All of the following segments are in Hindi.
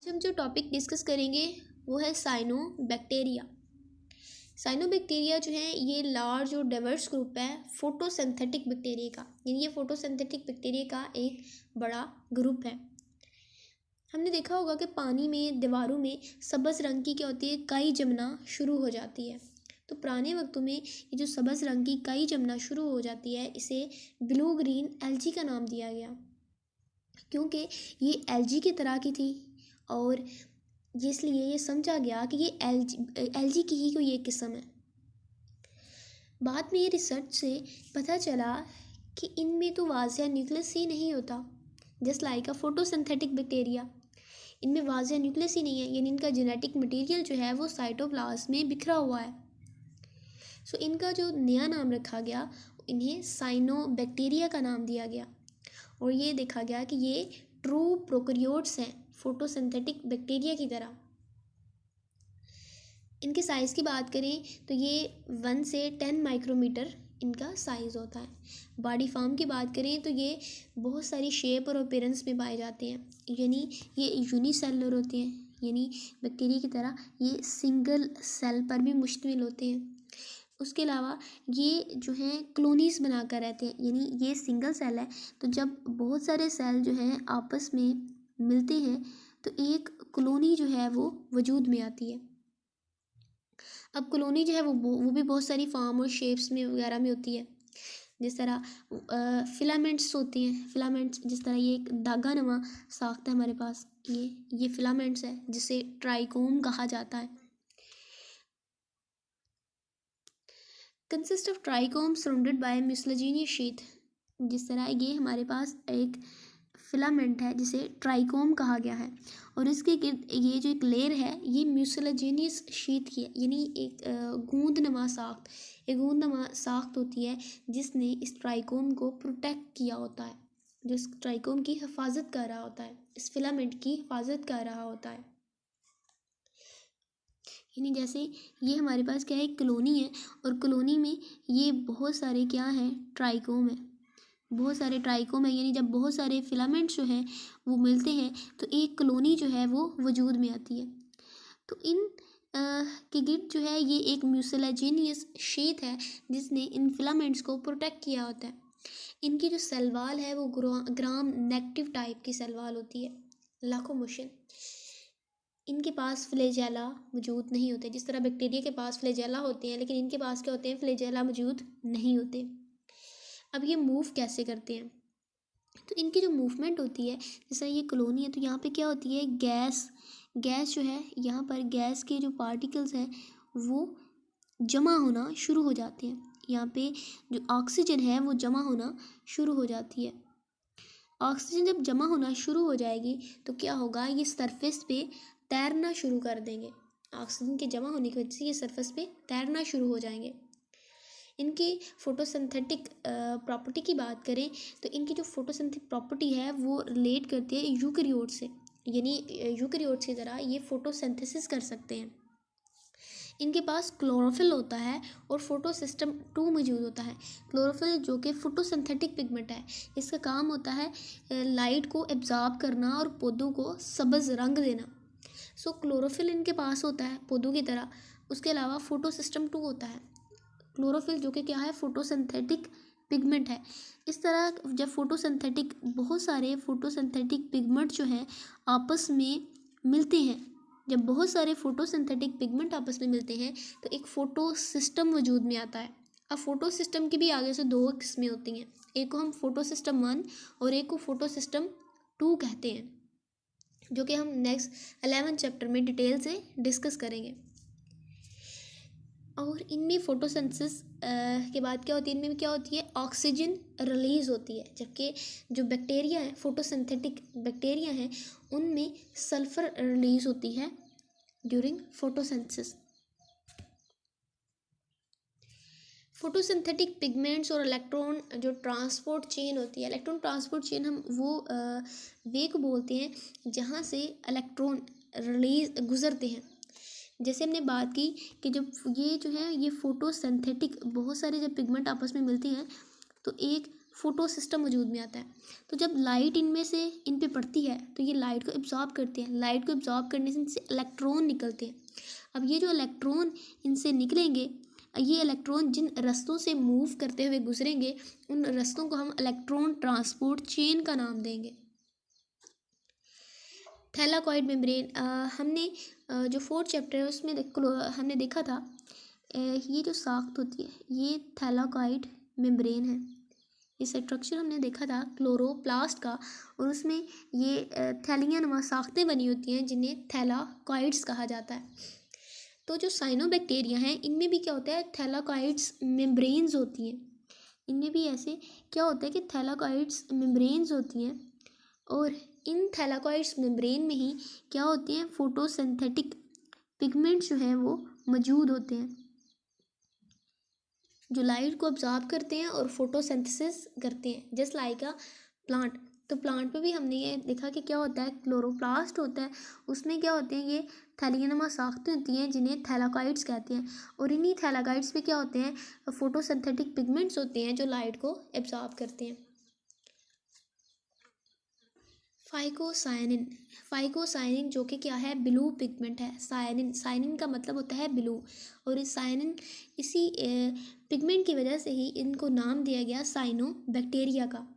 हम जो टॉपिक डिस्कस करेंगे वो है साइनोबैक्टीरिया। साइनोबैक्टीरिया जो है ये लार्ज और डाइवर्स ग्रुप है फोटोसिंथेटिक बैक्टीरिया का, यानी ये फोटोसिंथेटिक बैक्टीरिया का एक बड़ा ग्रुप है। हमने देखा होगा कि पानी में दीवारों में सब्ज़ रंग की क्या होती है, काई जमना शुरू हो जाती है। तो पुराने वक्तों में ये जो सब्ज़ रंग की काई जमना शुरू हो जाती है इसे ब्लू ग्रीन एल्गी का नाम दिया गया, क्योंकि ये एल्गी की तरह की थी और इसलिए ये समझा गया कि ये एल्गी की ही कोई एक किस्म है। बाद में ये रिसर्च से पता चला कि इनमें तो वाज़िया न्यूक्लियस ही नहीं होता, जस्ट लाइक अ फोटोसिंथेटिक बैक्टीरिया। इनमें वाज़िया न्यूक्लियस ही नहीं है, यानी इनका जेनेटिक मटेरियल जो है वो साइटोप्लाज्म में बिखरा हुआ है। सो इनका जो नया नाम रखा गया, इन्हें साइनोबैक्टीरिया का नाम दिया गया और ये देखा गया कि ये ट्रू प्रोकैरियोट्स हैं फोटोसिंथेटिक बैक्टीरिया की तरह। इनके साइज़ की बात करें तो ये 1 से 10 माइक्रोमीटर इनका साइज़ होता है। बॉडी फॉर्म की बात करें तो ये बहुत सारी शेप और अपीयरेंस में पाए जाते हैं, यानी ये यूनिसेलुलर होते हैं, यानी बैक्टीरिया की तरह ये सिंगल सेल पर भी मुश्तमिल होते हैं। उसके अलावा ये जो हैं कॉलोनीज़ बनाकर रहते हैं, यानी ये सिंगल सेल है तो जब बहुत सारे सेल जो हैं आपस में मिलते हैं तो एक कॉलोनी जो है वो वजूद में आती है। अब कॉलोनी जो है वो भी बहुत सारी फॉर्म और शेप्स में वगैरह में होती है, जिस तरह फिलामेंट्स होती हैं। फिलामेंट्स जिस तरह ये एक धागा नुमा साख्त है हमारे पास, ये फिलामेंट्स है जिसे ट्राइकोम कहा जाता है। Consist of trichome surrounded by mucilaginous sheath. जिस तरह ये हमारे पास एक फिलामेंट है जिसे ट्राइकोम कहा गया है और इसके गिर्द ये जो एक लेयर है ये म्यूसिलेजिनियस शीथ की है, यानी एक गूंदनुमा साख्त, एक गूंदनुमा साख्त होती है जिसने इस ट्राइकोम को प्रोटेक्ट किया होता है, जो इस ट्राइकोम की हिफाजत कर रहा होता है, इस फिलामेंट की हिफाजत कर रहा होता है। यानी जैसे ये हमारे पास क्या है, एक कॉलोनी है और कॉलोनी में ये बहुत सारे क्या हैं, ट्राइकोम है, बहुत सारे ट्राइकोम है, यानी जब बहुत सारे फिलामेंट्स जो हैं वो मिलते हैं तो एक कॉलोनी जो है वो वजूद में आती है। तो इन के गिर्द जो है ये एक म्यूसिलेजिनियस शीथ है जिसने इन फिलामेंट्स को प्रोटेक्ट किया होता है। इनकी जो सेल वॉल है वो ग्राम नेगेटिव टाइप की सेल वॉल होती है, लाकोमोशन। इनके पास फ्लैजेला मौजूद नहीं होते, जिस तरह बैक्टीरिया के पास फ्लैजेला होते हैं लेकिन इनके पास क्या होते हैं, फ्लैजेला मौजूद नहीं होते। अब ये मूव कैसे करते हैं, तो इनकी जो मूवमेंट होती है, जैसे ये कॉलोनी है तो यहाँ पे क्या होती है, गैस जो है, यहाँ पर गैस के जो पार्टिकल्स हैं वो जमा होना शुरू हो जाते हैं। यहाँ पे जो ऑक्सीजन है वो जमा होना शुरू हो जाती है। ऑक्सीजन जब जमा होना शुरू हो जाएगी तो क्या होगा, ये सरफेस पे तैरना शुरू कर देंगे। ऑक्सीजन के जमा होने की वजह से ये सरफेस पे तैरना शुरू हो जाएंगे। इनकी फोटोसिंथेटिक प्रॉपर्टी की बात करें तो इनकी जो फोटोसिंथेटिक प्रॉपर्टी है वो रिलेट करती है यूकैरियोट से, यानी यूकैरियोट की तरह ये फोटोसिंथेसिस कर सकते हैं। इनके पास क्लोरोफिल होता है और फोटोसिस्टम 2 मौजूद होता है। क्लोरोफिल जो कि फोटोसिंथेटिक पिगमेंट है, इसका काम होता है लाइट को एब्जॉर्ब करना और पौधों को सब्ज़ रंग देना। सो क्लोरोफिल इनके पास होता है पौधों की तरह। उसके अलावा फोटोसिस्टम 2 होता है। क्लोरोफिल जो कि क्या है, फोटोसिंथेटिक पिगमेंट है। इस तरह जब फोटोसिंथेटिक बहुत सारे फोटोसिंथेटिक पिगमेंट जो हैं आपस में मिलते हैं, जब बहुत सारे फोटोसिंथेटिक पिगमेंट आपस में मिलते हैं तो एक फोटो सिस्टम वजूद में आता है। अब फोटो सिस्टम की भी आगे से 2 किस्में होती हैं, एक को हम फोटो सिस्टम 1 और एक को फोटो सिस्टम 2 कहते हैं, जो कि हम नेक्स्ट 11 चैप्टर में डिटेल से डिस्कस करेंगे। और इनमें फोटोसिंथेसिस के बाद क्या होती है, इनमें क्या होती है, ऑक्सीजन रिलीज़ होती है, जबकि जो बैक्टीरिया है, फोटोसिंथेटिक बैक्टीरिया हैं, उनमें सल्फ़र रिलीज़ होती है ड्यूरिंग फोटोसिंथेसिस। फोटोसिंथेटिक पिगमेंट्स और इलेक्ट्रॉन जो ट्रांसपोर्ट चेन होती है, इलेक्ट्रॉन ट्रांसपोर्ट चेन हम वो वे को बोलते हैं जहाँ से इलेक्ट्रॉन रिलीज गुजरते हैं। जैसे हमने बात की कि जब ये जो है ये फोटोसिंथेटिक बहुत सारे जब पिगमेंट आपस में मिलते हैं तो एक फोटो सिस्टम वजूद में आता है। तो जब लाइट इनमें से इन पे पड़ती है तो ये लाइट को एब्जॉर्ब करते हैं। लाइट को एब्जॉर्ब करने से इनसे इलेक्ट्रॉन निकलते हैं। अब ये जो इलेक्ट्रॉन इनसे निकलेंगे, ये इलेक्ट्रॉन जिन रास्तों से मूव करते हुए गुजरेंगे उन रास्तों को हम इलेक्ट्रॉन ट्रांसपोर्ट चेन का नाम देंगे। थैलाकॉइड मेम्ब्रेन, हमने जो 4th चैप्टर है उसमें हमने देखा था, ये जो साख्त होती है ये थैलाकॉइड मेम्ब्रेन है। इस स्ट्रक्चर हमने देखा था क्लोरोप्लास्ट का, और उसमें ये थैलियाँ नुमा साख्तें बनी होती हैं जिन्हें थैलाकॉइड्स कहा जाता है। तो जो साइनोबैक्टीरिया हैं इनमें भी क्या होता है, थैलाकॉइड्स मेम्ब्रेन्स होती हैं। इनमें भी ऐसे क्या होता है कि थैलाकॉइड्स मेम्ब्रेन्स होती हैं, और इन थैलाकॉइड्स मेम्ब्रेन में ही क्या होते हैं, फोटोसिंथेटिक पिगमेंट्स जो हैं वो मौजूद होते हैं जो लाइट को ऑब्जॉर्ब करते हैं और फोटोसिंथेसिस करते हैं, जस्ट लाइक अ प्लांट। तो प्लांट पे भी हमने ये देखा कि क्या होता है, क्लोरोप्लास्ट होता है, उसमें क्या होते हैं, ये थैलियानुमा साख्तें होती हैं जिन्हें थैलाकॉइड्स कहते हैं, और इन्हीं थैलाकॉइड्स पे क्या होते हैं, फोटोसिंथेटिक पिगमेंट्स होते हैं जो लाइट को एब्जॉर्ब करते हैं। फाइकोसायनिन, फाइकोसायनिन जो कि क्या है, ब्लू पिगमेंट है। सायनिन, सायनिन का मतलब होता है ब्लू, और इस सायनिन इसी पिगमेंट की वजह से ही इनको नाम दिया गया साइनो बैक्टीरिया का।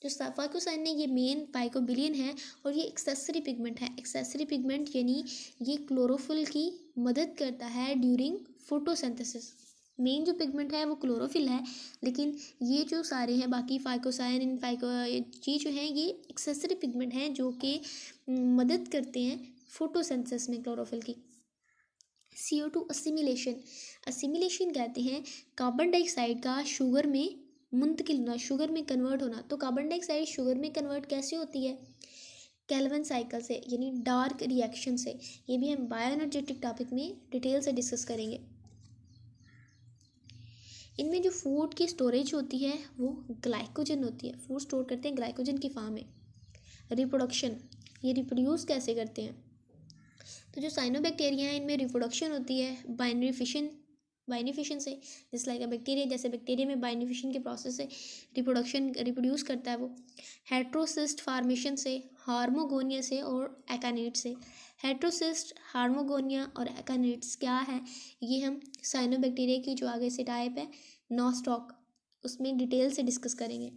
जो फाइकोसायनिन है ये मेन फाइकोबिलियन है, और ये एक्सेसरी पिगमेंट है। एक्सेसरी पिगमेंट यानी ये क्लोरोफिल की मदद करता है ड्यूरिंग फोटोसिंथेसिस। मेन जो पिगमेंट है वो क्लोरोफिल है, लेकिन ये जो सारे हैं बाकी फाइकोसायनिन ये जो हैं ये एक्सेसरी पिगमेंट हैं जो कि मदद करते हैं फोटोसिंथेसिस में क्लोरोफिल की। CO2 असिमिलेशन, असिमिलेशन कहते हैं कार्बन डाइऑक्साइड का शुगर में मुंतकिल होना, शुगर में कन्वर्ट होना। तो कार्बन डाइऑक्साइड शुगर में कन्वर्ट कैसे होती है, कैल्विन साइकिल से, यानी डार्क रिएक्शन से। ये भी हम बायोएनर्जेटिक टॉपिक में डिटेल से डिस्कस करेंगे। इनमें जो फूड की स्टोरेज होती है वो ग्लाइकोजन होती है। फूड स्टोर करते हैं ग्लाइकोजन की फॉर्म में। रिप्रोडक्शन, ये रिप्रोड्यूस कैसे करते हैं, तो जो साइनोबैक्टीरिया हैं इनमें रिप्रोडक्शन होती है बाइनरी फिशन से, जैसे लाइक बैक्टीरिया, जैसे बैक्टीरिया में बाइनरी फिशन के प्रोसेस से रिप्रोड्यूस करता है वो। हेट्रोसिस्ट फार्मेशन से, हार्मोगोनिया से और एकानेट से। हेट्रोसिस्ट, हार्मोगोनिया और एकानेट्स क्या है, ये हम साइनोबैक्टीरिया की जो आगे से टाइप है नॉस्टॉक उसमें डिटेल से डिस्कस करेंगे।